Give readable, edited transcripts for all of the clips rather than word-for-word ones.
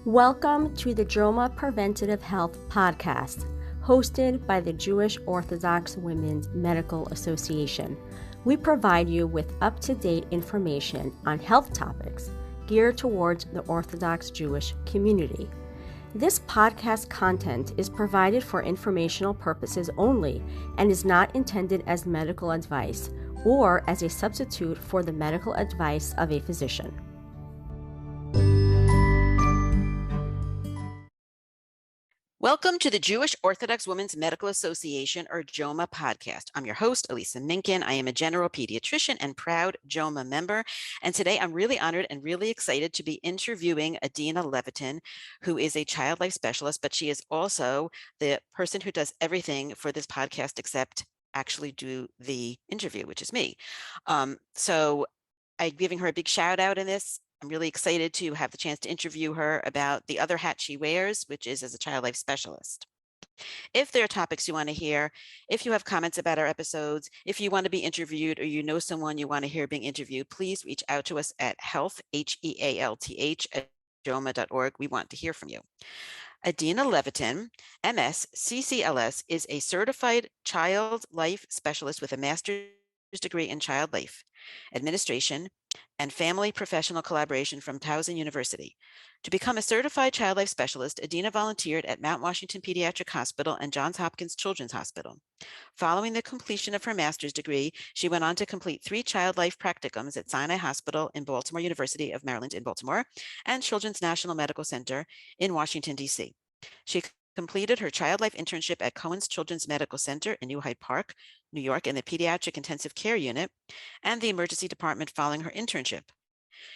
Welcome to the JOMA Preventative Health Podcast, hosted by the Jewish Orthodox Women's Medical Association. We provide you with up-to-date information on health topics geared towards the Orthodox Jewish community. This podcast content is provided for informational purposes only and is not intended as medical advice or as a substitute for the medical advice of a physician. Welcome to the Jewish Orthodox Women's Medical Association, or JOMA podcast. I'm your host, Elisa Minkin. I am a general pediatrician and proud JOMA member. And today I'm really honored and really excited to be interviewing Adina Levitan, who is a child life specialist, but she is also the person who does everything for this podcast except actually do the interview, which is me. So I'm giving her a big shout out in this. I'm really excited to have the chance to interview her about the other hat she wears, which is as a child life specialist. If there are topics you want to hear, if you have comments about our episodes, if you want to be interviewed or you know someone you want to hear being interviewed, please reach out to us at health, HEALTH, at joma.org. We want to hear from you. Adina Levitan, MS, CCLS, is a certified child life specialist with a master's degree in child life administration and family professional collaboration from Towson University. To become a certified child life specialist, Adina volunteered at Mount Washington Pediatric Hospital and Johns Hopkins Children's Hospital. Following the completion of her master's degree, she went on to complete 3 child life practicums at Sinai Hospital in Baltimore, University of Maryland in Baltimore, and Children's National Medical Center in Washington, D.C. She completed her child life internship at Cohen's Children's Medical Center in New Hyde Park, New York, in the Pediatric Intensive Care Unit and the Emergency Department following her internship.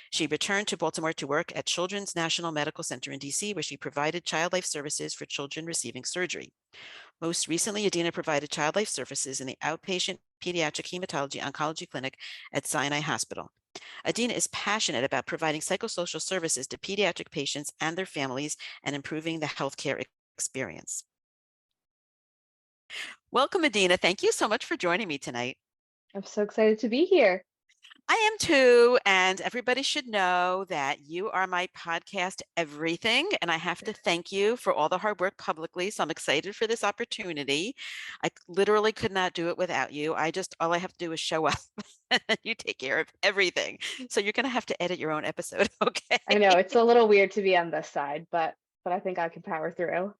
She returned to Baltimore to work at Children's National Medical Center in DC, where she provided child life services for children receiving surgery. Most recently, Adina provided child life services in the outpatient pediatric hematology oncology clinic at Sinai Hospital. Adina is passionate about providing psychosocial services to pediatric patients and their families and improving the healthcare experience. Welcome, Adina. Thank you so much for joining me tonight. I'm so excited to be here. I am too, and everybody should know that you are my podcast everything, and I have to thank you for all the hard work publicly, so I'm excited for this opportunity. I literally could not do it without you. All I have to do is show up, and you take care of everything. So you're going to have to edit your own episode, okay? I know it's a little weird to be on this side, but I think I can power through.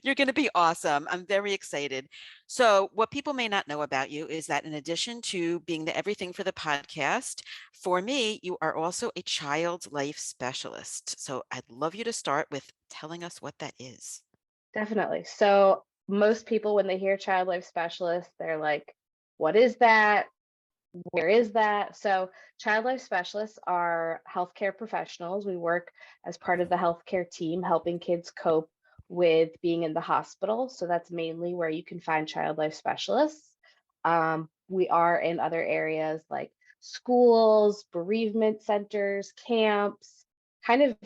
You're going to be awesome. I'm very excited. So what people may not know about you is that in addition to being the everything for the podcast, for me, you are also a child life specialist. So I'd love you to start with telling us what that is. Definitely. So most people, when they hear child life specialist, they're like, what is that? Where is that? So child life specialists are healthcare professionals. We work as part of the healthcare team, helping kids cope with being in the hospital. So that's mainly where you can find child life specialists. We are in other areas like schools, bereavement centers, camps, kind of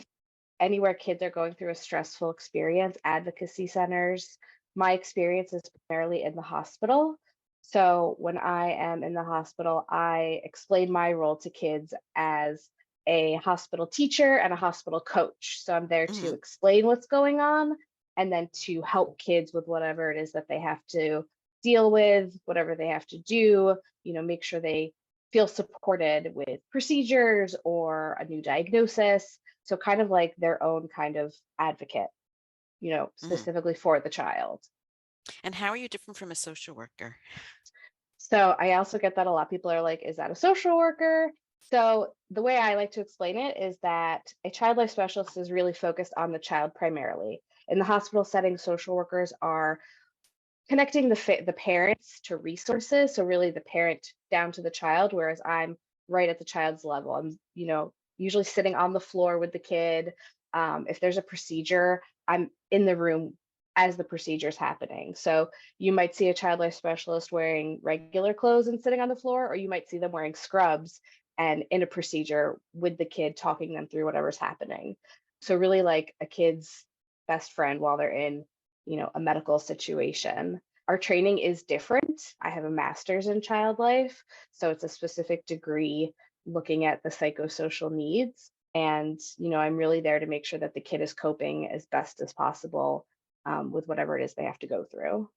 anywhere kids are going through a stressful experience, advocacy centers. My experience is primarily in the hospital. So when I am in the hospital, I explain my role to kids as a hospital teacher and a hospital coach. So I'm there to explain what's going on and then to help kids with whatever it is that they have to deal with, whatever they have to do, make sure they feel supported with procedures or a new diagnosis. So kind of like their own kind of advocate, specifically for the child. And how are you different from a social worker? So I also get that a lot. People are like, is that a social worker? So the way I like to explain it is that a child life specialist is really focused on the child primarily. In the hospital setting, social workers are connecting the parents to resources. So really the parent down to the child, whereas I'm right at the child's level. I'm, usually sitting on the floor with the kid. If there's a procedure, I'm in the room as the procedure is happening. So you might see a child life specialist wearing regular clothes and sitting on the floor, or you might see them wearing scrubs and in a procedure with the kid talking them through whatever's happening. So really like a kid's best friend while they're in, a medical situation. Our training is different. I have a master's in child life, so it's a specific degree looking at the psychosocial needs. And, I'm really there to make sure that the kid is coping as best as possible with whatever it is they have to go through.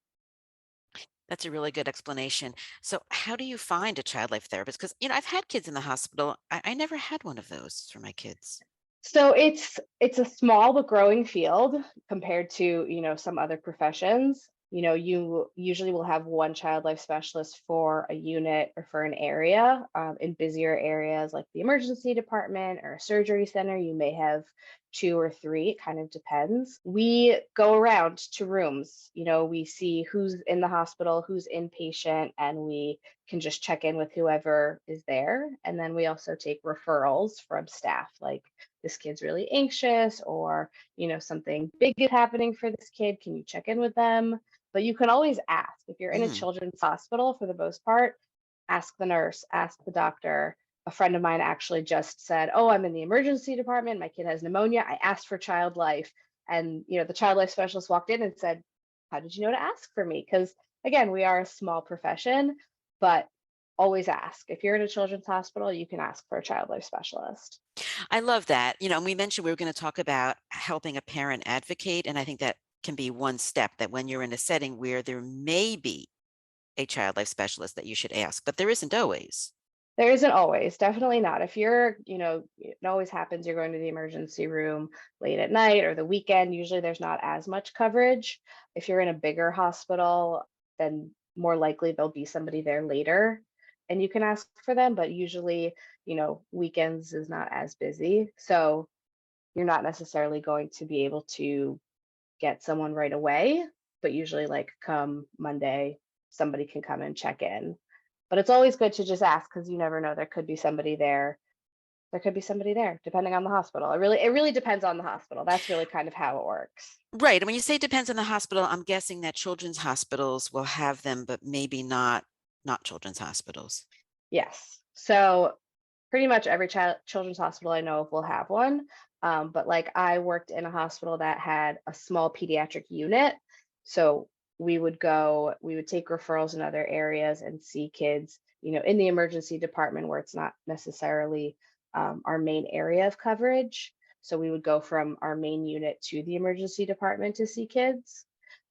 That's a really good explanation. So, how do you find a child life therapist? Because, I've had kids in the hospital. I never had one of those for my kids. So it's a small but growing field compared to, some other professions. You usually will have one child life specialist for a unit or for an area. In busier areas like the emergency department or a surgery center, you may have two or three. It kind of depends. We go around to rooms. We see who's in the hospital, who's inpatient, and we can just check in with whoever is there. And then we also take referrals from staff, like this kid's really anxious, or something big is happening for this kid, can you check in with them? But you can always ask. If you're in a Mm. children's hospital, for the most part, ask the nurse, ask the doctor. A friend of mine actually just said, oh, I'm in the emergency department, my kid has pneumonia, I asked for child life. And the child life specialist walked in and said, how did you know to ask for me? Because again, we are a small profession, but always ask. If you're in a children's hospital, you can ask for a child life specialist. I love that. And we mentioned we were going to talk about helping a parent advocate. And I think that can be one step, that when you're in a setting where there may be a child life specialist, that you should ask, but there isn't always. There isn't always, definitely not. If you're, it always happens, you're going to the emergency room late at night or the weekend, usually there's not as much coverage. If you're in a bigger hospital, then more likely there'll be somebody there later and you can ask for them, but usually, weekends is not as busy. So you're not necessarily going to be able to get someone right away, but usually like come Monday, somebody can come and check in. But it's always good to just ask because you never know. There could be somebody there. There could be somebody there, depending on the hospital. It really depends on the hospital. That's really kind of how it works. Right. And when you say depends on the hospital, I'm guessing that children's hospitals will have them, but maybe not children's hospitals. Yes. So pretty much every children's hospital I know of will have one. But like I worked in a hospital that had a small pediatric unit. So we would take referrals in other areas and see kids, in the emergency department where it's not necessarily our main area of coverage. So we would go from our main unit to the emergency department to see kids.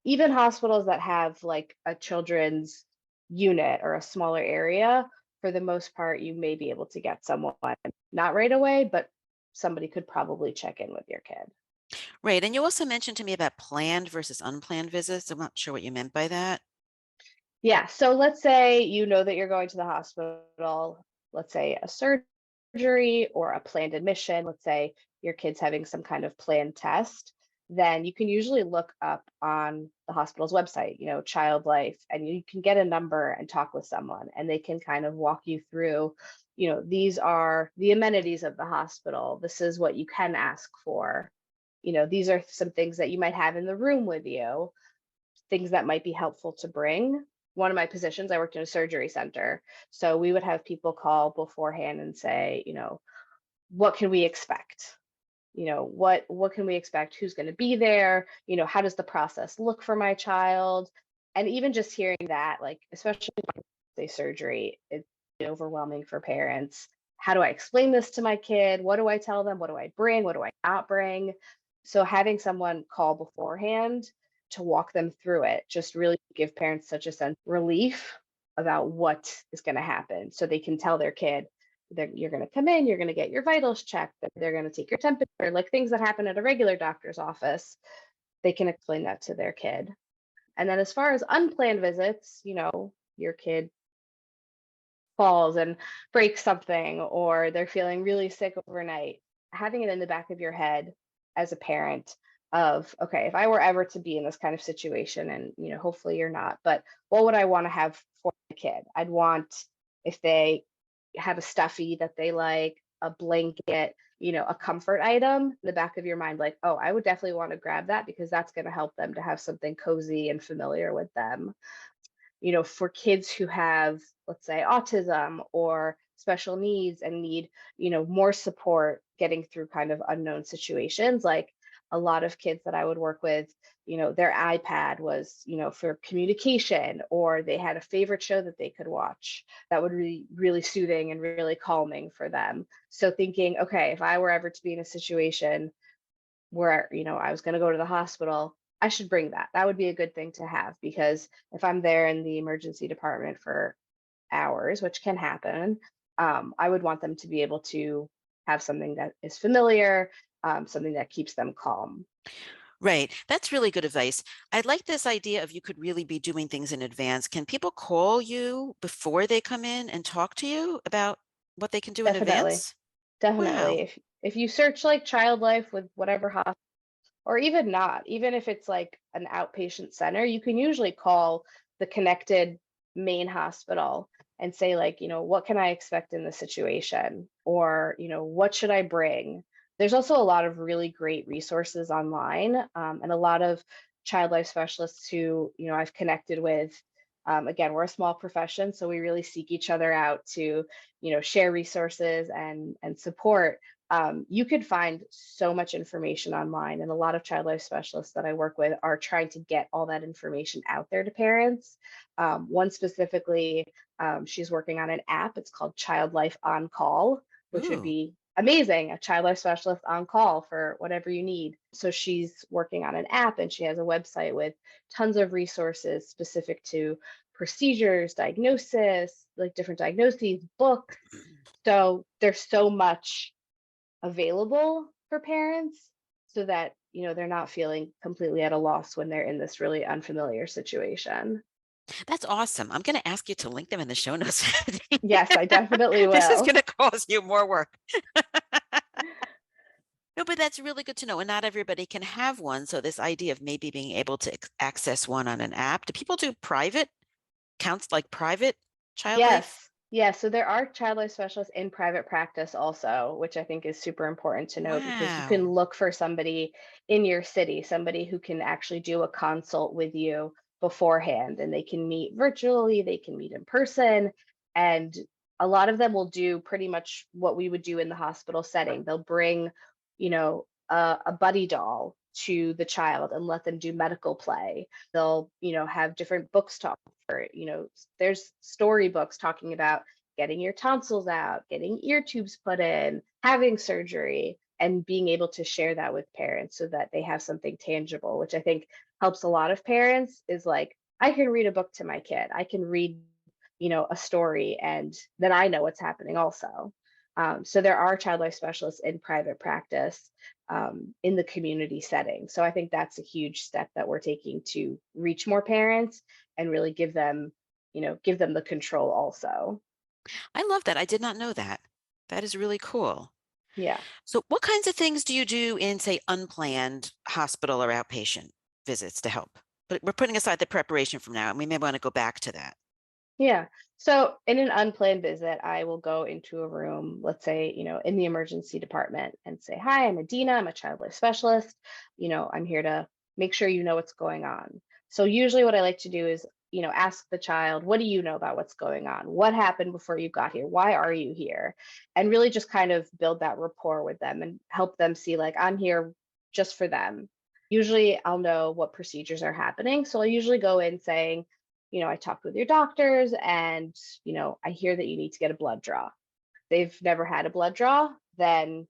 Even hospitals that have like a children's unit or a smaller area, for the most part, you may be able to get someone, not right away, but somebody could probably check in with your kid. Right. And you also mentioned to me about planned versus unplanned visits. I'm not sure what you meant by that. Yeah. So let's say you know that you're going to the hospital, let's say a surgery or a planned admission. Let's say your kid's having some kind of planned test. Then you can usually look up on the hospital's website, child life, and you can get a number and talk with someone, and they can kind of walk you through, these are the amenities of the hospital. This is what you can ask for. These are some things that you might have in the room with you, things that might be helpful to bring. One of my positions, I worked in a surgery center. So we would have people call beforehand and say, what can we expect? What can we expect? Who's going to be there? How does the process look for my child? And even just hearing that, like, especially when they surgery, it's overwhelming for parents. How do I explain this to my kid? What do I tell them? What do I bring? What do I not bring? So having someone call beforehand to walk them through it just really give parents such a sense of relief about what is going to happen, so they can tell their kid that you're going to come in, you're going to get your vitals checked, that they're going to take your temperature, like things that happen at a regular doctor's office. They can explain that to their kid. And then as far as unplanned visits, your kid falls and breaks something, or they're feeling really sick overnight, having it in the back of your head as a parent of, okay, if I were ever to be in this kind of situation, and hopefully you're not, but what would I want to have for the kid? I'd want, if they have a stuffy that they like, a blanket, a comfort item in the back of your mind, like, oh, I would definitely want to grab that because that's going to help them to have something cozy and familiar with them. For kids who have, let's say, autism or special needs and need, more support getting through kind of unknown situations, like a lot of kids that I would work with, their iPad was, for communication, or they had a favorite show that they could watch that would be really soothing and really calming for them. So thinking, okay, if I were ever to be in a situation where, I was going to go to the hospital, I should bring that. That would be a good thing to have, because if I'm there in the emergency department for hours, which can happen, I would want them to be able to have something that is familiar, something that keeps them calm. Right. That's really good advice. I like this idea of you could really be doing things in advance. Can people call you before they come in and talk to you about what they can do in Definitely. advance? Definitely. Wow. If you search like child life with whatever hospital, or even not, even if it's like an outpatient center, you can usually call the connected main hospital and say, like, what can I expect in this situation? Or, what should I bring? There's also a lot of really great resources online, and a lot of child life specialists who, I've connected with. Again, we're a small profession, so we really seek each other out to, share resources and support. You could find so much information online, and a lot of child life specialists that I work with are trying to get all that information out there to parents. One specifically, she's working on an app. It's called Child Life on Call, which would Ooh. be amazing. A child life specialist on call for whatever you need. So she's working on an app, and she has a website with tons of resources specific to procedures, diagnosis, like different diagnoses, books. So there's so much available for parents, so that they're not feeling completely at a loss when they're in this really unfamiliar situation. That's awesome. I'm going to ask you to link them in the show notes. Yes, I definitely This is will. going to cause you more work. No, but that's really good to know. And not everybody can have one. So this idea of maybe being able to access one on an app. Do people do private counts, like private child life? Yes, so there are child life specialists in private practice also, which I think is super important to know, because you can Wow. look for somebody in your city, somebody who can actually do a consult with you beforehand, and they can meet virtually, they can meet in person, and a lot of them will do pretty much what we would do in the hospital setting. They'll bring, a buddy doll to the child and let them do medical play. They'll, have different books talk, or, there's storybooks talking about getting your tonsils out, getting ear tubes put in, having surgery, and being able to share that with parents so that they have something tangible, which I think helps a lot of parents. Is like, I can read a book to my kid. I can read, a story, and then I know what's happening also. So there are child life specialists in private practice, in the community setting. So I think that's a huge step that we're taking to reach more parents and really give them the control also. I love that. I did not know that. That is really cool. Yeah. So what kinds of things do you do in, say, unplanned hospital or outpatient visits to help? But we're putting aside the preparation from now, and we may want to go back to that. Yeah. So in an unplanned visit, I will go into a room, let's say, in the emergency department, and say, "Hi, I'm Adina. I'm a child life specialist. I'm here to make sure you know what's going on." So usually what I like to do is, ask the child, "What do you know about what's going on? What happened before you got here? Why are you here?" And really just kind of build that rapport with them and help them see, like, I'm here just for them. Usually I'll know what procedures are happening. So I'll usually go in saying, I talked with your doctors, and, I hear that you need to get a blood draw. They've never had a blood draw, then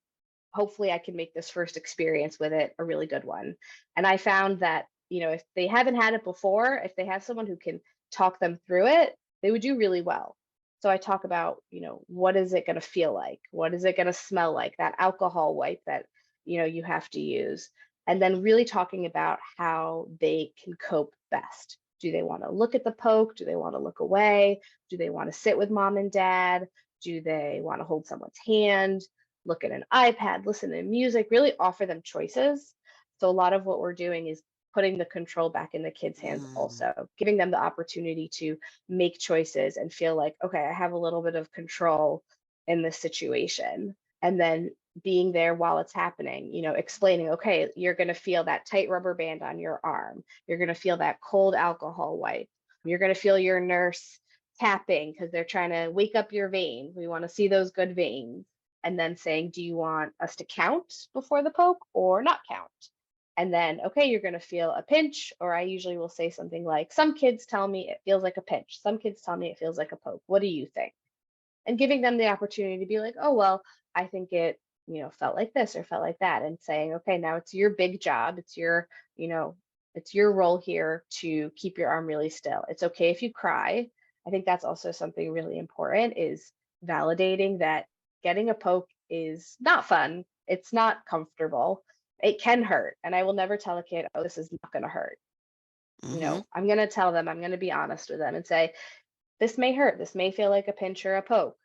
hopefully I can make this first experience with it a really good one. And I found that, if they haven't had it before, if they have someone who can talk them through it, they would do really well. So I talk about, what is it going to feel like? What is it going to smell like? That alcohol wipe that, you have to use. And then really talking about how they can cope best. Do they want to look at the poke? Do they want to look away? Do they want to sit with mom and dad? Do they want to hold someone's hand, look at an iPad, listen to music, really offer them choices? So a lot of what we're doing is putting the control back in the kids' hands, Mm. also giving them the opportunity to make choices and feel like, okay, I have a little bit of control in this situation. And then being there while it's happening, explaining, okay, you're going to feel that tight rubber band on your arm. You're going to feel that cold alcohol wipe. You're going to feel your nurse tapping because they're trying to wake up your veins. We want to see those good veins. And then saying, do you want us to count before the poke or not count? And then, okay, you're going to feel a pinch, or I usually will say something like, some kids tell me it feels like a pinch. Some kids tell me it feels like a poke. What do you think? And giving them the opportunity to be like, oh, well, I think it, felt like this or felt like that. And saying, okay, now it's your big job. It's your, it's your role here to keep your arm really still. It's okay if you cry. I think that's also something really important, is validating that getting a poke is not fun. It's not comfortable. It can hurt. And I will never tell a kid, oh, this is not going to hurt. Mm-hmm. I'm going to tell them, I'm going to be honest with them and say, this may hurt. This may feel like a pinch or a poke.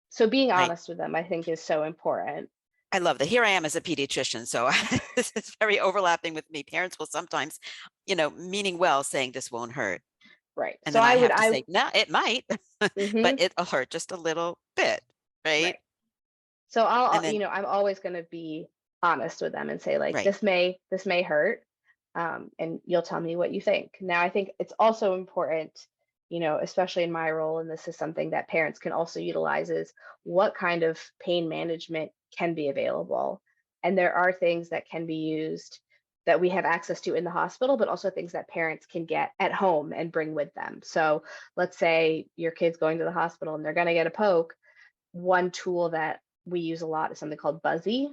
So being Right. honest with them, I think, is so important. I love that. Here I am as a pediatrician, so this is very overlapping with me. Parents will sometimes, meaning well, saying this won't hurt. Right. And So then I I would, have to say, no, it might, but mhm, it'll hurt just a little bit, right? right. So And then, I'm always going to be honest with them and say, like, right. this may hurt. And you'll tell me what you think. Now, I think it's also important, especially in my role, and this is something that parents can also utilize, is what kind of pain management can be available. And there are things that can be used that we have access to in the hospital, but also things that parents can get at home and bring with them. So let's say your kid's going to the hospital and they're going to get a poke. One tool that we use a lot is something called Buzzy.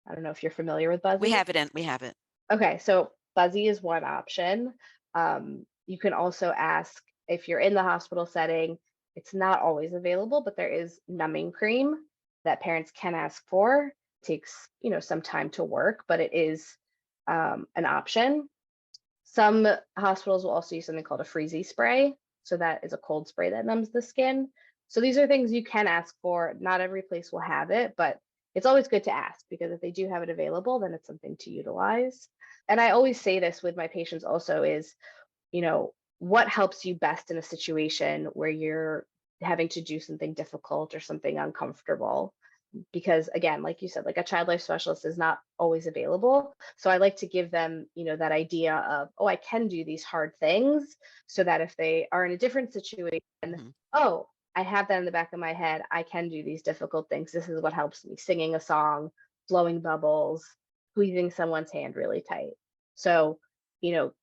I don't know if you're familiar with We Buzzy. have it in, we have it. Okay, so Buzzy is one option. You can also ask, if you're in the hospital setting, it's not always available, but there is numbing cream that parents can ask for. It takes, some time to work, but it is an option. Some hospitals will also use something called a freezy spray. So that is a cold spray that numbs the skin. So these are things you can ask for. Not every place will have it, but it's always good to ask, because if they do have it available, then it's something to utilize. And I always say this with my patients also is, what helps you best in a situation where you're having to do something difficult or something uncomfortable? Because again, like you said, like a child life specialist is not always available. So I like to give them, that idea of, oh, I can do these hard things, so that if they are in a different situation, Mhm. oh, I have that in the back of my head. I can do these difficult things. This is what helps me: singing a song, blowing bubbles, squeezing someone's hand really tight. So, you know,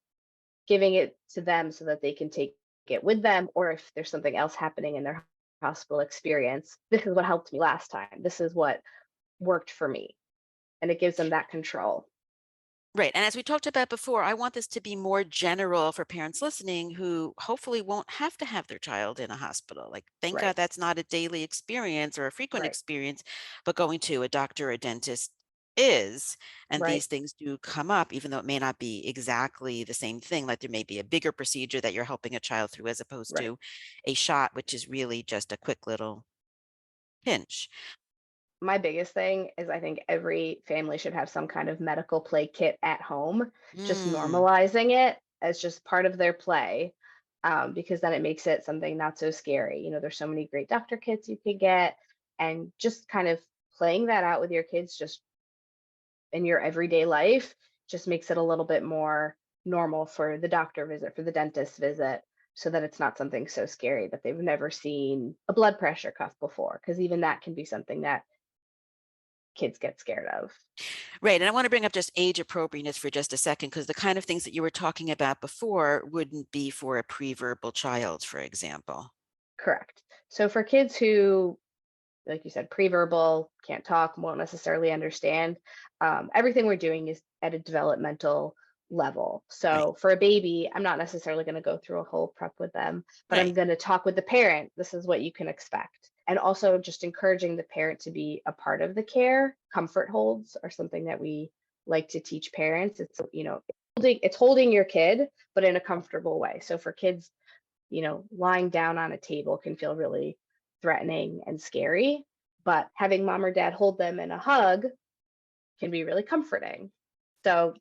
giving it to them so that they can take it with them, or if there's something else happening in their hospital experience, this is what helped me last time. This is what worked for me. And it gives them that control. Right. And as we talked about before, I want this to be more general for parents listening who hopefully won't have to have their child in a hospital. Like, thank God Right, that's not a daily experience or a frequent right, experience, but going to a doctor or a dentist is. And right, these things do come up, even though it may not be exactly the same thing. Like, there may be a bigger procedure that you're helping a child through, as opposed right. to a shot, which is really just a quick little pinch. My biggest thing is, I think every family should have some kind of medical play kit at home, just Mm, normalizing it as just part of their play. Because then it makes it something not so scary. There's so many great doctor kits you could get, and just kind of playing that out with your kids just in your everyday life just makes it a little bit more normal for the doctor visit, for the dentist visit, so that it's not something so scary that they've never seen a blood pressure cuff before, because even that can be something that kids get scared of. right. And I want to bring up just age appropriateness for just a second, because the kind of things that you were talking about before wouldn't be for a pre-verbal child, for example. Correct. So for kids who, like you said, pre-verbal, can't talk, won't necessarily understand, everything we're doing is at a developmental level. Right. So for a baby, I'm not necessarily going to go through a whole prep with them, but I'm Right. going to talk with the parent. This is what you can expect. And also just encouraging the parent to be a part of the care. Comfort holds are something that we like to teach parents. It's, it's holding your kid, but in a comfortable way. So for kids, lying down on a table can feel really threatening and scary, but having mom or dad hold them in a hug can be really comforting. So,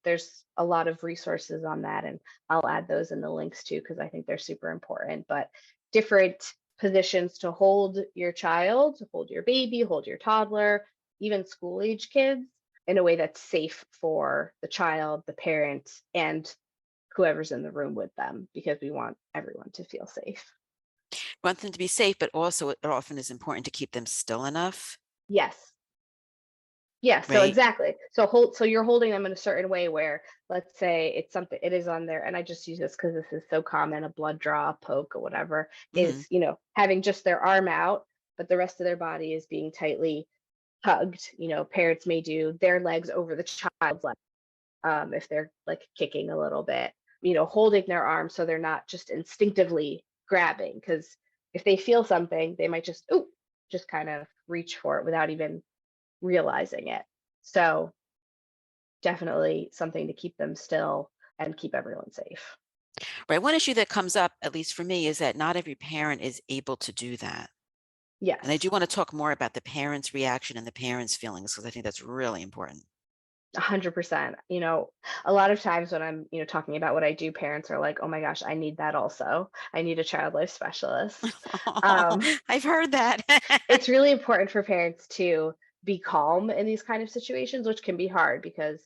there's a lot of resources on that, and I'll add those in the links too, because I think they're super important. But different positions to hold your child, hold your baby, hold your toddler, even school age kids, in a way that's safe for the child, the parent, and whoever's in the room with them, because we want everyone to feel safe. Want them to be safe, but also it often is important to keep them still enough. Yes. Yeah, so right? exactly. So you're holding them in a certain way where, let's say it's something, it is on there, and I just use this because this is so common, a blood draw, a poke, or whatever, Hmm. is, having just their arm out, but the rest of their body is being tightly hugged. Parents may do their legs over the child's leg, if they're like kicking a little bit, holding their arm so they're not just instinctively grabbing, because if they feel something, they might just kind of reach for it without even realizing it. So definitely something to keep them still and keep everyone safe. Right. One issue that comes up, at least for me, is that not every parent is able to do that. And I Yes, do want to talk more about the parents' reaction and the parents' feelings, because I think that's really important. 100%. A lot of times when I'm, talking about what I do, parents are like, "Oh my gosh, I need that also. I need a child life specialist." Oh, Um, I've heard that. it's really important for parents to be calm in these kind of situations, which can be hard because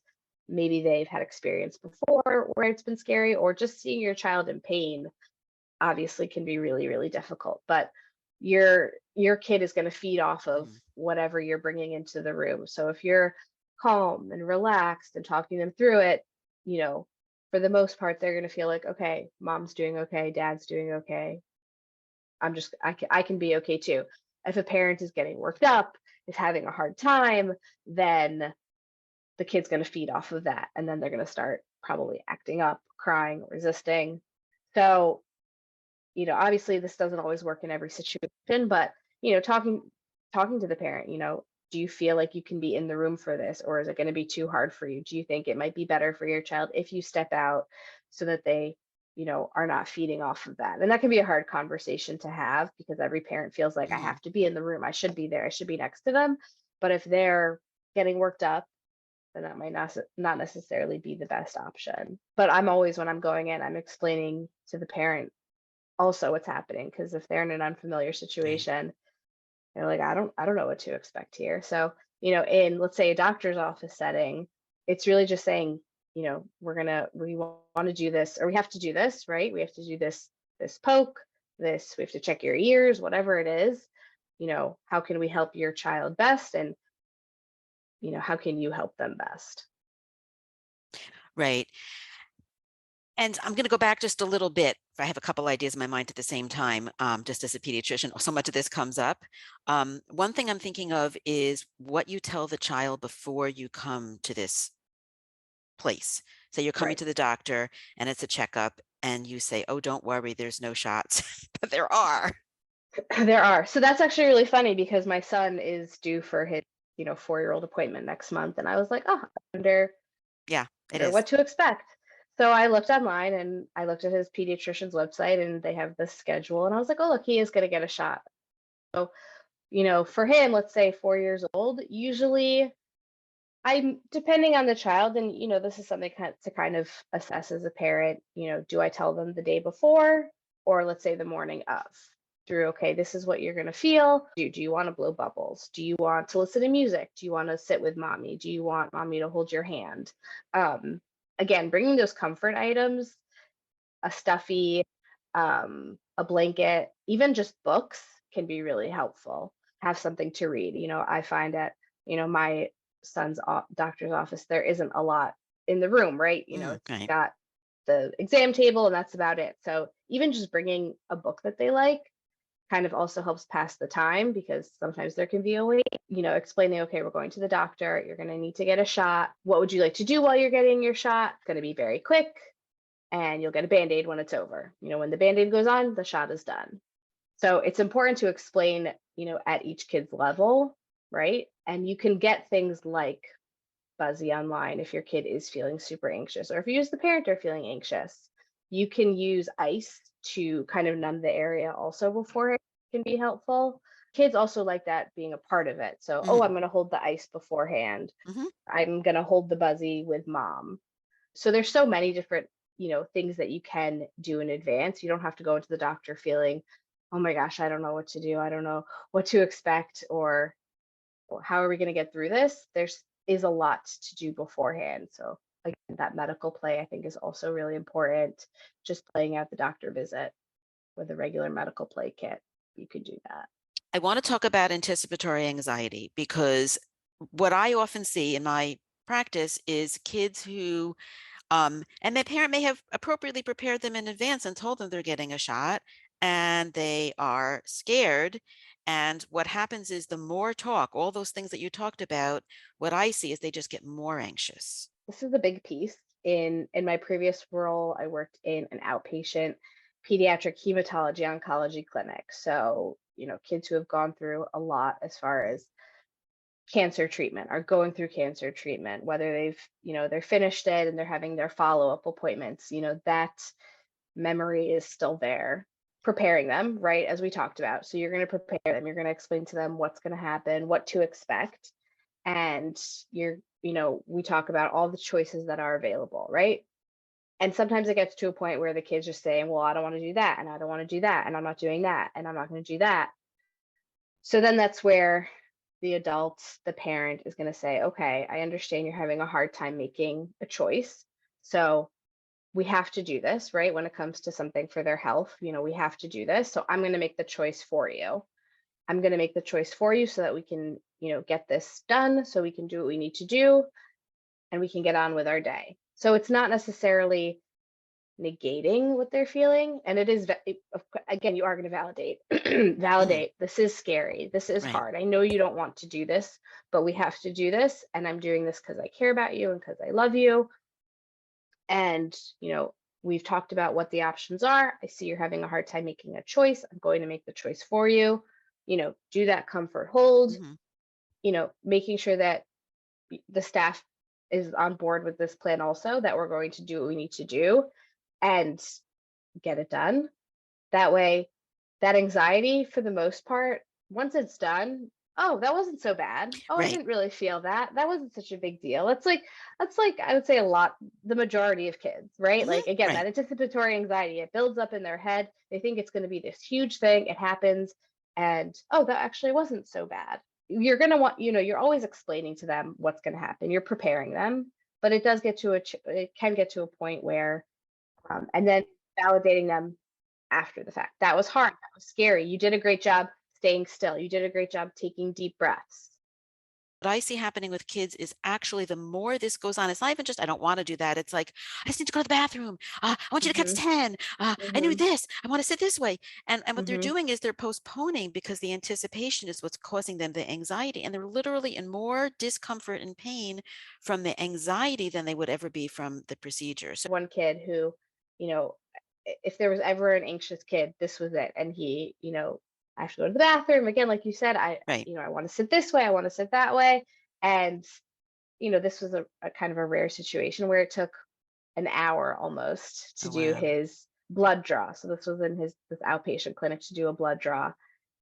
maybe they've had experience before where it's been scary, or just seeing your child in pain obviously can be really, really difficult. But your kid is going to feed off of Mhm. whatever you're bringing into the room. So if you're calm and relaxed and talking them through it, you know, for the most part, they're going to feel like, okay, mom's doing okay, dad's doing okay. I can be okay too. If a parent is getting worked up, is having a hard time, then the kid's going to feed off of that, and then they're going to start probably acting up, crying, resisting. So, obviously this doesn't always work in every situation, but talking to the parent, do you feel like you can be in the room for this, or is it going to be too hard for you? Do you think it might be better for your child if you step out so that they, are not feeding off of that? And that can be a hard conversation to have because every parent feels like I Mhm. have to be in the room. I should be there. I should be next to them. But if they're getting worked up, then that might not necessarily be the best option. But I'm always, when I'm going in, I'm explaining to the parent also what's happening, because if they're in an unfamiliar Right. situation, they're like, I don't know what to expect here. So, in, let's say, a doctor's office setting, it's really just saying, we want to do this, or we have to do this, right? We have to do this poke, we have to check your ears, whatever it is. How can we help your child best, and how can you help them best? Right. And I'm going to go back just a little bit. I have a couple ideas in my mind at the same time, just as a pediatrician, so much of this comes up. One thing I'm thinking of is what you tell the child before you come to this place. Say you're coming Right. to the doctor and it's a checkup, and you say, "Oh, don't worry, there's no shots," but there are. There are. So that's actually really funny because my son is due for his, 4-year-old appointment next month. And I was like, oh, I Yeah, it wonder is. what to expect. So I looked online and I looked at his pediatrician's website, and they have this schedule. And I was like, oh, look, he is going to get a shot. So, for him, let's say 4 years old, usually I'm depending on the child. And, this is something to kind of assess as a parent. Do I tell them the day before, or let's say the morning of? Through, okay, this is what you're going to feel. Do you want to blow bubbles? Do you want to listen to music? Do you want to sit with mommy? Do you want mommy to hold your hand? um, Again, bringing those comfort items, a stuffy, a blanket, even just books can be really helpful. Have something to read. I find at, my son's doctor's office, there isn't a lot in the room, right? It's Right. got the exam table and that's about it. So even just bringing a book that they like kind of also helps pass the time, because sometimes there can be a wait. Explaining, okay, we're going to the doctor, you're going to need to get a shot. What would you like to do while you're getting your shot? It's going to be very quick, and you'll get a band-aid when it's over. When the band-aid goes on, the shot is done. So it's important to explain, at each kid's level, right? And you can get things like Buzzy online if your kid is feeling super anxious, or if you as the parent are feeling anxious. You can use ice to kind of numb the area also before, it can be helpful. Kids also like that being a part of it. So, oh, I'm Mm. going to hold the ice beforehand. Hmm. I'm going to hold the Buzzy with mom. So there's so many different, things that you can do in advance. You don't have to go into the doctor feeling, oh my gosh, I don't know what to do. I don't know what to expect, or how are we going to get through this? There's is a lot to do beforehand. So again, that medical play I think is also really important. Just playing out the doctor visit with a regular medical play kit, you could do that. I want to talk about anticipatory anxiety because what I often see in my practice is kids who, and their parent may have appropriately prepared them in advance and told them they're getting a shot, and they are scared. And what happens is the more talk, all those things that you talked about, what I see is they just get more anxious. This is a big piece. In my previous role, I worked in an outpatient pediatric hematology oncology clinic. So, kids who have gone through a lot as far as cancer treatment, are going through cancer treatment, whether they're finished it and they're having their follow-up appointments, that memory is still there, preparing them, right, as we talked about. So you're going to prepare them, you're going to explain to them what's going to happen, what to expect, and we talk about all the choices that are available, right? And sometimes it gets to a point where the kids just saying, well, I don't want to do that, and I don't want to do that, and I'm not doing that, and I'm not going to do that. So then that's where the adult, the parent, is going to say, okay, I understand you're having a hard time making a choice. So we have to do this, right? When it comes to something for their health, we have to do this. So I'm going to make the choice for you. I'm going to make the choice for you so that we can, get this done, so we can do what we need to do and we can get on with our day. So it's not necessarily negating what they're feeling. And it is, again, you are going to validate, validate. This is scary. This is Right. hard. I know you don't want to do this, but we have to do this. And I'm doing this because I care about you and because I love you. And, we've talked about what the options are. I see you're having a hard time making a choice. I'm going to make the choice for you. Do that comfort hold, making sure that the staff is on board with this plan also, that we're going to do what we need to do and get it done. That way, that anxiety, for the most part, once it's done, oh, that wasn't so bad. Oh, I Right. didn't really feel that. That wasn't such a big deal. That's like I would say the majority of kids, right? Like, again, Right. that anticipatory anxiety, it builds up in their head. They think it's going to be this huge thing. It happens, and oh, that actually wasn't so bad. You're going to want, you're always explaining to them what's going to happen. You're preparing them, but it can get to a point where, and then validating them after the fact. That was hard. That was scary. You did a great job staying still. You did a great job taking deep breaths. What I see happening with kids is actually the more this goes on, it's not even just, I don't want to do that. It's like, I just need to go to the bathroom. I want you to catch Mhm, 10. I knew mhm, this. I want to sit this way. And what they're mhm. doing is they're postponing because the anticipation is what's causing them the anxiety. And they're literally in more discomfort and pain from the anxiety than they would ever be from the procedure. So, One kid who, you know, if there was ever an anxious kid, this was it. And he, I have to go to the bathroom again, like you said. right. I want to sit this way. I want to sit that way. And this was a kind of a rare situation where it took an hour almost to Oh, do wow. his blood draw. So this was in this outpatient clinic to do a blood draw.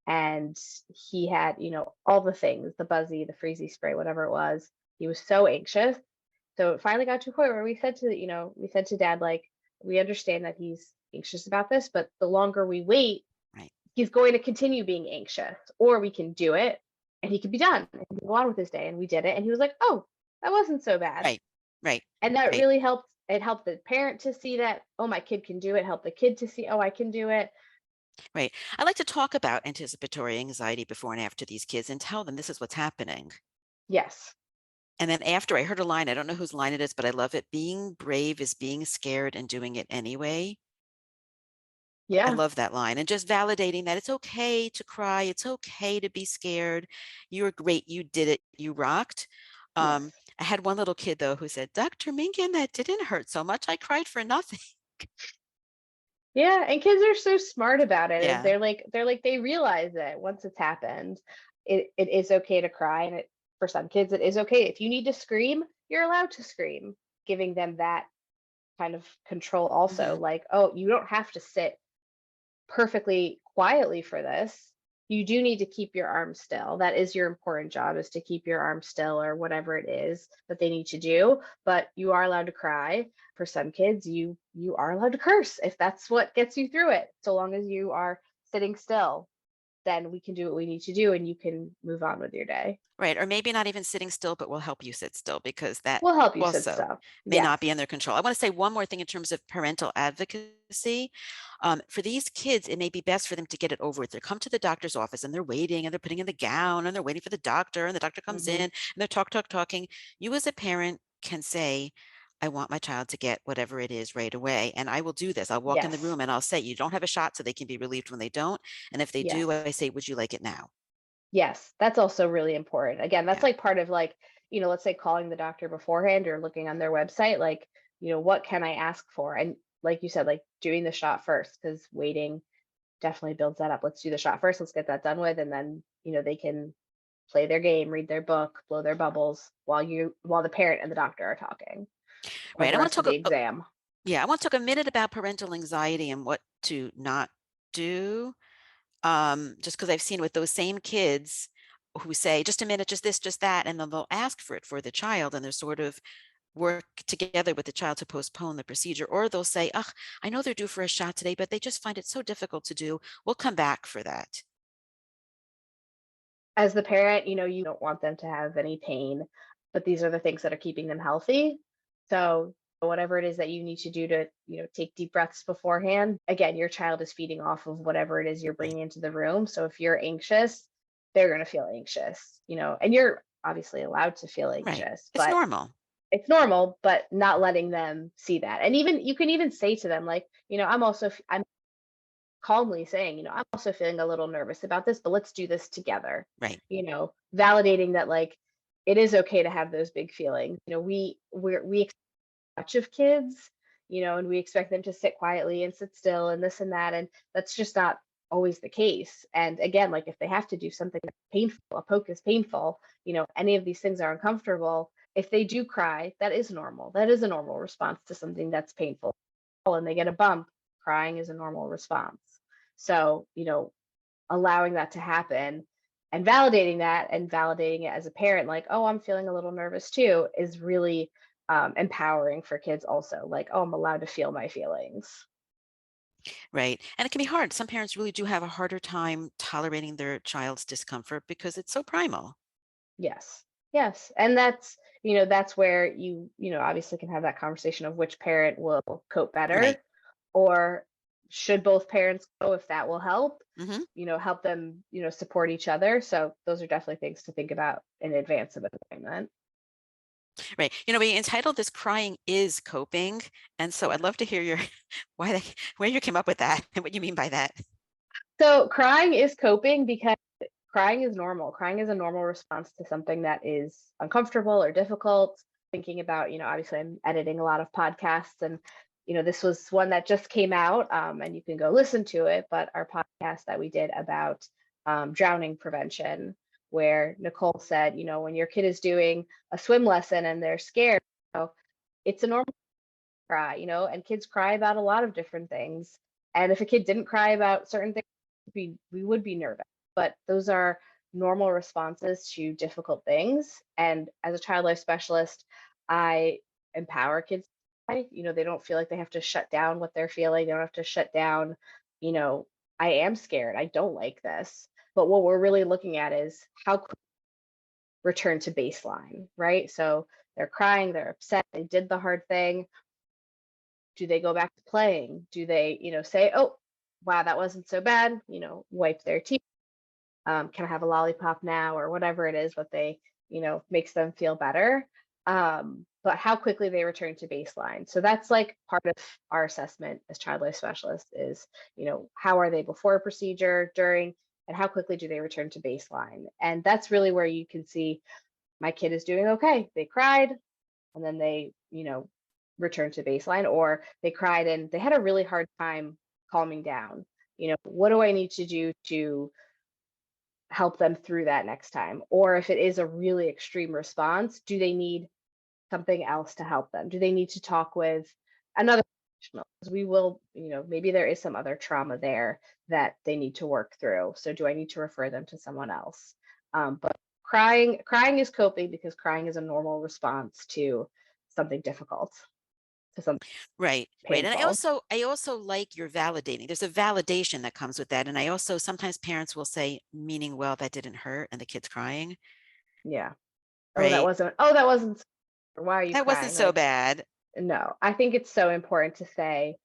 And he had, all the things, the buzzy, the freezy spray, whatever it was. He was so anxious. So it finally got to a point where we said to dad, like, we understand that he's anxious about this, but the longer we wait, Right. he's going to continue being anxious, or we can do it and he could be done and go on with his day. And we did it. And he was like, oh, that wasn't so bad. Right. Right. And that Right. really helped. It helped the parent to see that, oh, my kid can do it. Helped the kid to see, oh, I can do it. Right. I like to talk about anticipatory anxiety before and after these kids and tell them this is what's happening. Yes. And then after, I heard a line, I don't know whose line it is, but I love it. Being brave is being scared and doing it anyway. I Yeah. love that line, and just validating that it's okay to cry. It's okay to be scared. You're great. You did it. You rocked. Yes. I had one little kid though who said, Dr. Minkin, that didn't hurt so much. I cried for nothing. Yeah, and kids are so smart about it. Yeah. They're like they realize that once it's happened, it is okay to cry, and for some kids it is okay. If you need to scream, you're allowed to scream, giving them that kind of control also. Hmm. Like, oh, you don't have to sit perfectly quietly for this. You do need to keep your arms still. That is your important job, is to keep your arms still, or whatever it is that they need to do. But you are allowed to cry. For some kids, you are allowed to curse if that's what gets you through it, so long as you are sitting still. then we can do what we need to do and you can move on with your day. Right. Or maybe not even sitting still, but we'll help you sit still because that We'll help you sit also still. may not Yes. be in their control. I want to say one more thing in terms of parental advocacy. For these kids, it may be best for them to get it over with. They come to the doctor's office and they're waiting and they're putting in the gown and they're waiting for the doctor and the doctor comes in and they're talking. You as a parent can say, I want my child to get whatever it is right away. And I will do this. I'll walk in the Yes. room and I'll say, you don't have a shot so they can be relieved when they don't. And if they Yes. do, I say, would you like it now? Yes. That's also really important. Again, that's Yeah. like part of like, let's say calling the doctor beforehand or looking on their website, like, what can I ask for? And like you said, like doing the shot first, because waiting definitely builds that up. Let's do the shot first. Let's get that done with. And then, they can play their game, read their book, blow their bubbles while the parent and the doctor are talking, or Right. the I want rest to of the talk. exam. Yeah, I want to talk a minute about parental anxiety and what to not do. Just because I've seen with those same kids who say, just a minute, just this, just that, and then they'll ask for it for the child and they're sort of work together with the child to postpone the procedure, or they'll say, oh, I know they're due for a shot today, but they just find it so difficult to do. We'll come back for that. As the parent, you don't want them to have any pain, but these are the things that are keeping them healthy. So whatever it is that you need to do to, take deep breaths beforehand, again, your child is feeding off of whatever it is you're bringing into the room. So if you're anxious, they're going to feel anxious, and you're obviously allowed to feel Right. anxious, It's but normal. it's normal, but not letting them see that. And even you can even say to them, like, I'm calmly saying, I'm also feeling a little nervous about this, but let's do this together. Right. Validating that like it is okay to have those big feelings. We expect much of kids, and we expect them to sit quietly and sit still and this and that, and that's just not always the case. And again, like if they have to do something painful, a poke is painful, any of these things are uncomfortable. If they do cry, that is normal. That is a normal response to something that's painful. And they get a bump, crying is a normal response. So, allowing that to happen and validating that and validating it as a parent, like, oh, I'm feeling a little nervous too, is really empowering for kids also. Like, oh, I'm allowed to feel my feelings. Right. And it can be hard. Some parents really do have a harder time tolerating their child's discomfort because it's so primal. Yes. Yes. And that's where obviously can have that conversation of which parent will cope Right. better, or should both parents go if that will help, Hmm. help them, support each other. So those are definitely things to think about in advance of an appointment. Right. We entitled this Crying is Coping. And so I'd love to hear your where you came up with that and what you mean by that. So crying is coping because crying is normal. Crying is a normal response to something that is uncomfortable or difficult. Thinking about, obviously I'm editing a lot of podcasts, and, this was one that just came out, and you can go listen to it, but our podcast that we did about drowning prevention, where Nicole said, when your kid is doing a swim lesson and they're scared, it's a normal cry, and kids cry about a lot of different things. And if a kid didn't cry about certain things, we would be nervous. But those are normal responses to difficult things. And as a child life specialist, I empower kids. They don't feel like they have to shut down what they're feeling. They don't have to shut down, you know, I am scared. I don't like this. But what we're really looking at is how return to baseline, right? So they're crying, they're upset, they did the hard thing. Do they go back to playing? Do they, say, oh, wow, that wasn't so bad, wipe their teeth? Can I have a lollipop now, or whatever it is, what they, makes them feel better. But how quickly they return to baseline. So that's like part of our assessment as child life specialists is, how are they before a procedure, during, and how quickly do they return to baseline? And that's really where you can see my kid is doing okay. They cried and then they, returned to baseline, or they cried and they had a really hard time calming down. What do I need to do to help them through that next time? Or if it is a really extreme response, do they need something else to help them? Do they need to talk with another professional? Because we will, maybe there is some other trauma there that they need to work through. So do I need to refer them to someone else? But crying is coping because crying is a normal response to something difficult. to something Right. And painful. I also like your validating. There's a validation that comes with that. And I also sometimes parents will say, meaning, well, that didn't hurt, and the kid's crying. Yeah. Right. That wasn't, why are you That wasn't crying? so Like, bad. no, I think it's so important to say,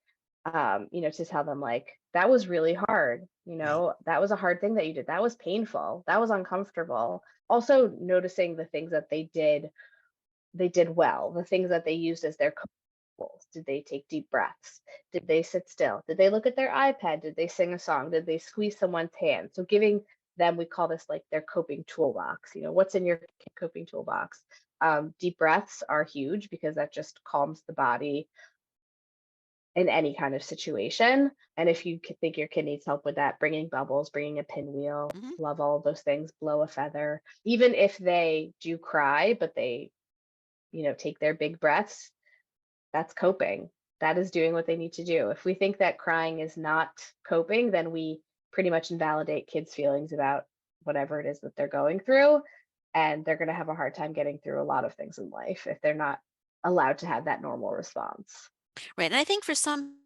to tell them like, that was really hard. Right. That was a hard thing that you did. That was painful. That was uncomfortable. Also noticing the things that they did well, the things that they used as their goals. Did they take deep breaths? Did they sit still? Did they look at their iPad? Did they sing a song? Did they squeeze someone's hand? So giving them, we call this like their coping toolbox. What's in your coping toolbox? Deep breaths are huge because that just calms the body in any kind of situation. And if you think your kid needs help with that, bringing bubbles, bringing a pinwheel, Hmm. love all of those things, blow a feather. Even if they do cry, but they, take their big breaths, that's coping. That is doing what they need to do. If we think that crying is not coping, then we pretty much invalidate kids' feelings about whatever it is that they're going through. And they're going to have a hard time getting through a lot of things in life if they're not allowed to have that normal response. Right. And I think for some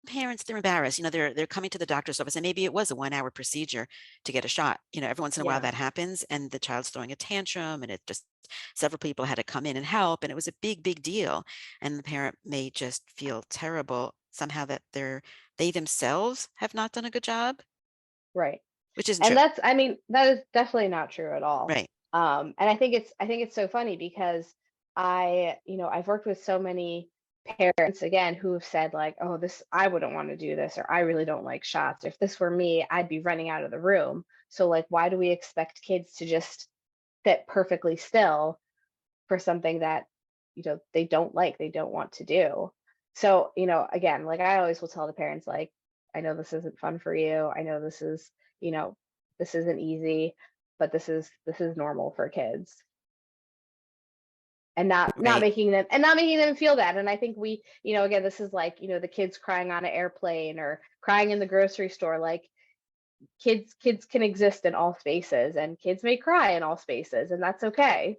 parents, they're embarrassed. They're coming to the doctor's office, and maybe it was a 1 hour procedure to get a shot. Every once in a while Yeah, that happens, and the child's throwing a tantrum, and it just several people had to come in and help, and it was a big, big deal. And the parent may just feel terrible somehow that they themselves have not done a good job, right. which isn't And true. that's, I mean, that is definitely not true at all. Right. And I think it's so funny because I've worked with so many parents again who have said like, oh, this, I wouldn't want to do this, or I really don't like shots. If this were me, I'd be running out of the room. So like, why do we expect kids to just sit perfectly still for something that, they don't like, they don't want to do? So, again, like I always will tell the parents, like, I know this isn't fun for you. I know you know, this isn't easy, but this is normal for kids. And not Right. making them feel that. And I think again, this is like, the kids crying on an airplane or crying in the grocery store. Like, kids can exist in all spaces, and kids may cry in all spaces, and that's okay.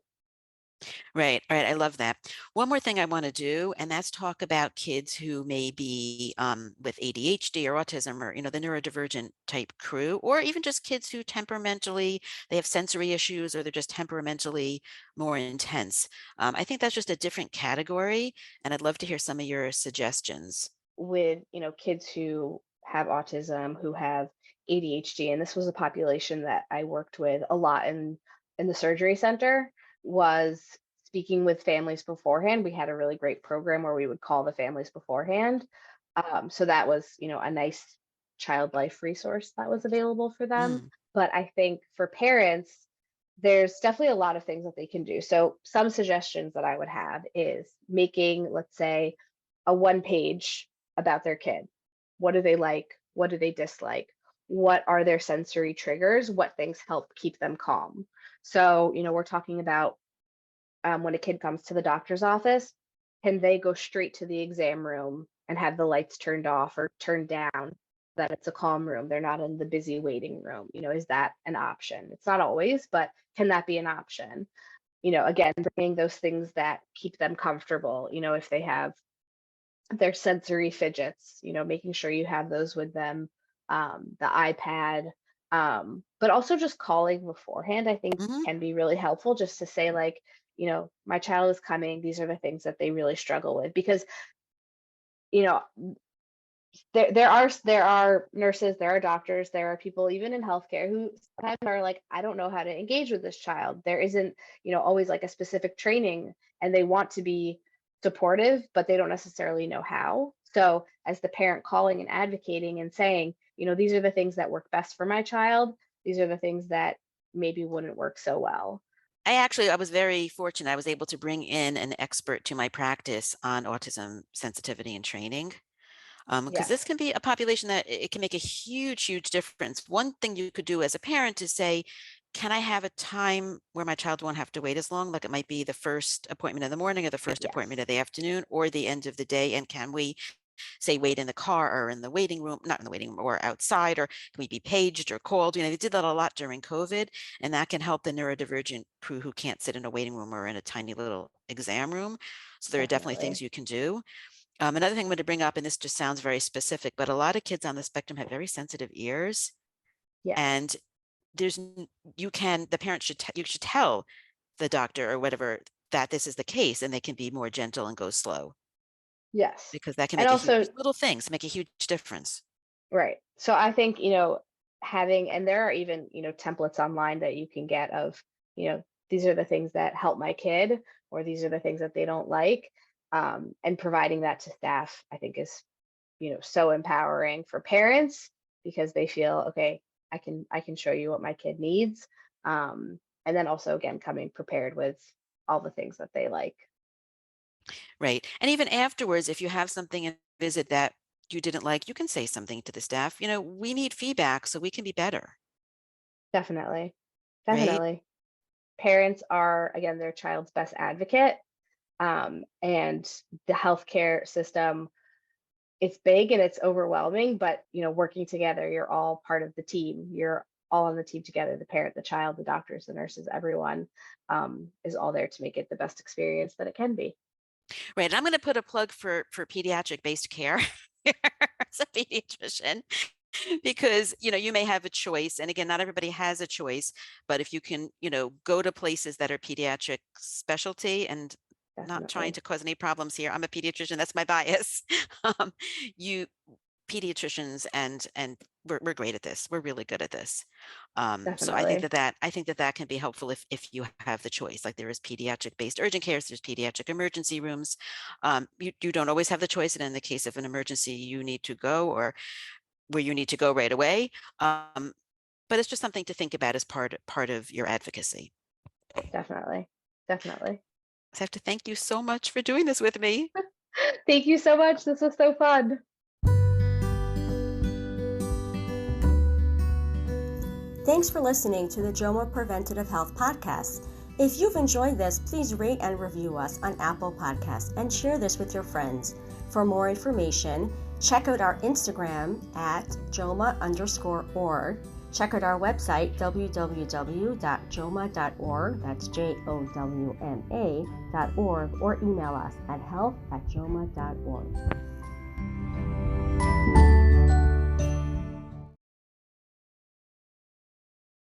Right. All right. I love that. One more thing I want to do, and that's talk about kids who may be with ADHD or autism, or, the neurodivergent type crew, or even just kids who temperamentally, they have sensory issues, or they're just temperamentally more intense. I think that's just a different category, and I'd love to hear some of your suggestions. With kids who have autism, who have ADHD, and this was a population that I worked with a lot in the surgery center, was speaking with families beforehand. We had a really great program where we would call the families beforehand. So that was, a nice child life resource that was available for them. Mm, But I think for parents, there's definitely a lot of things that they can do. So some suggestions that I would have is making, let's say, a one page about their kid. What do they like? What do they dislike? What are their sensory triggers? What things help keep them calm? So, we're talking about, when a kid comes to the doctor's office, can they go straight to the exam room and have the lights turned off or turned down, that it's a calm room? They're not in the busy waiting room. Is that an option? It's not always, but can that be an option? Again, bringing those things that keep them comfortable. If they have their sensory fidgets, making sure you have those with them, the iPad, but also just calling beforehand, I think hmm can be really helpful, just to say like, my child is coming. These are the things that they really struggle with, because, you know, there are nurses, there are doctors, there are people even in healthcare who sometimes are like, I don't know how to engage with this child. There isn't, always like a specific training, and they want to be supportive, but they don't necessarily know how. So as the parent, calling and advocating and saying, these are the things that work best for my child. These are the things that maybe wouldn't work so well. I was very fortunate. I was able to bring in an expert to my practice on autism sensitivity and training. Because Yes. this can be a population that it can make a huge, huge difference. One thing you could do as a parent is say, can I have a time where my child won't have to wait as long? Like it might be the first appointment in the morning or the first appointment Yes. of the afternoon or the end of the day. And can we say wait in the car or in the waiting room, not in the waiting room or outside, or can we be paged or called? They did that a lot during COVID, and that can help the neurodivergent crew who can't sit in a waiting room or in a tiny little exam room. So there are definitely things Definitely. you can do. Another thing I'm going to bring up, and this just sounds very specific, but a lot of kids on the spectrum have very sensitive ears. Yes. And the parent you should tell the doctor or whatever that this is the case, and they can be more gentle and go slow. Yes. Because that can And make also, little things make a huge difference. right. So I think, and there are even, templates online that you can get of, these are the things that help my kid, or these are the things that they don't like. And providing that to staff, I think is, so empowering for parents, because they feel, okay, I can show you what my kid needs. And then also, again, coming prepared with all the things that they like. Right. And even afterwards, if you have something in visit that you didn't like, you can say something to the staff. We need feedback so we can be better. Definitely. Right. Definitely. Parents are, again, their child's best advocate. And the healthcare system, it's big and it's overwhelming, but working together, you're all part of the team. You're all on the team together. The parent, the child, the doctors, the nurses, everyone is all there to make it the best experience that it can be. Right. And I'm going to put a plug for pediatric based care as a pediatrician, because you may have a choice, and again, not everybody has a choice, but if you can go to places that are pediatric specialty, and not trying Definitely. to cause any problems here, I'm a pediatrician, that's my bias. You pediatricians and we're great at this, we're really good at this. So I think Definitely. that can be helpful if you have the choice. Like, there is pediatric based urgent cares, there's pediatric emergency rooms. You don't always have the choice, and in the case of an emergency you need to go, or where you need to go right away. But it's just something to think about as part of your advocacy. Definitely. Definitely. So I have to thank you so much for doing this with me. Thank you so much. This was so fun. Thanks for listening to the JOMA Preventative Health Podcast. If you've enjoyed this, please rate and review us on Apple Podcasts and share this with your friends. For more information, check out our Instagram at JOMA_org. Check out our website, www.joma.org, that's JOWMA.org, or email us at health@joma.org.